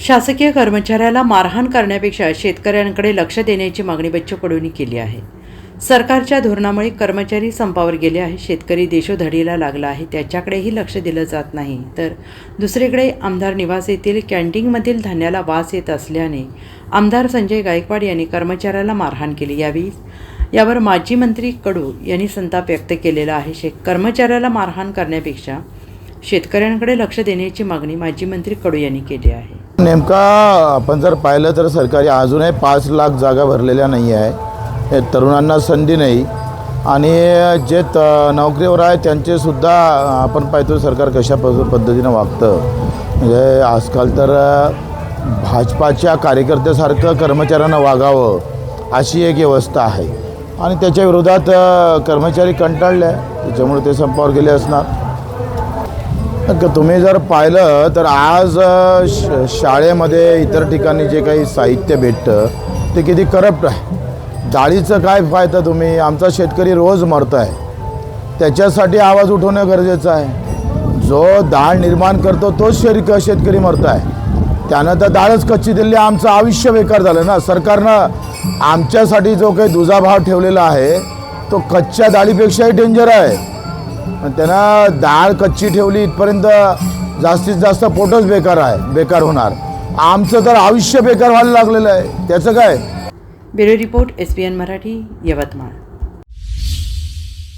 शासकीय कर्मचाऱ्याला मारहाण करण्यापेक्षा शेतकऱ्यांकडे लक्ष देण्याची मागणी बच्चू कडूंनी केली आहे। सरकारच्या धोरणामुळे कर्मचारी संपावर गेले आहे। शेतकरी देशोधडीला लागला आहे, त्याच्याकडेही लक्ष दिलं जात नाही। तर दुसरीकडे आमदार निवास येथील कॅन्टीनमधील धान्याला वास येत असल्याने आमदार संजय गायकवाड यांनी कर्मचाऱ्याला मारहाण केली। यावर माजी मंत्री कडू यांनी संताप व्यक्त केलेला आहे। कर्मचाऱ्याला मारहाण करण्यापेक्षा शेतकऱ्यांकडे लक्ष देण्याची मागणी माजी मंत्री कडू यांनी केली आहे। नेमका आपण जर पाहिलं तर सरकारी अजूनही 5 लाख जागा भरलेल्या नाही आहे। तरुणांना संधी नाही आणि जे नोकरीवर आहे त्यांचे सुद्धा आपण पाहतो सरकार कशा पद्धतीने वागतं। म्हणजे आजकाल तर भाजपाच्या कार्यकर्त्यासारखं कर्मचाऱ्यांना वागावं अशी एक व्यवस्था आहे आणि त्याच्या विरोधात कर्मचारी कंटाळले, त्याच्यामुळे ते संपावर गेले असणार। तुम्ही जर पाहिलं तर आज शाळेमध्ये इतर ठिकाणी जे काही साहित्य भेटतं ते किती करप्ट आहे। डाळीचं काय फायदा, तुम्ही आमचा शेतकरी रोज मरत आहे, त्याच्यासाठी आवाज उठवणं गरजेचं आहे। जो डाळ निर्माण करतो तोच शेतकरी मरत आहे, त्यानं तर डाळच कच्ची दिली, आमचं आयुष्य बेकार झालं ना। सरकारनं आमच्यासाठी जो काही दुजाभाव ठेवलेला आहे तो कच्च्या डाळीपेक्षाही डेंजर आहे। त्यांना डाळ कच्ची ठेवली इथपर्यंत जास्तीत जास्त पोटच बेकार होणार, आमचं तर आयुष्य बेकार व्हायला लागलेलं आहे, त्याचं काय। Bureau report SBN Marathi, Yavatmal.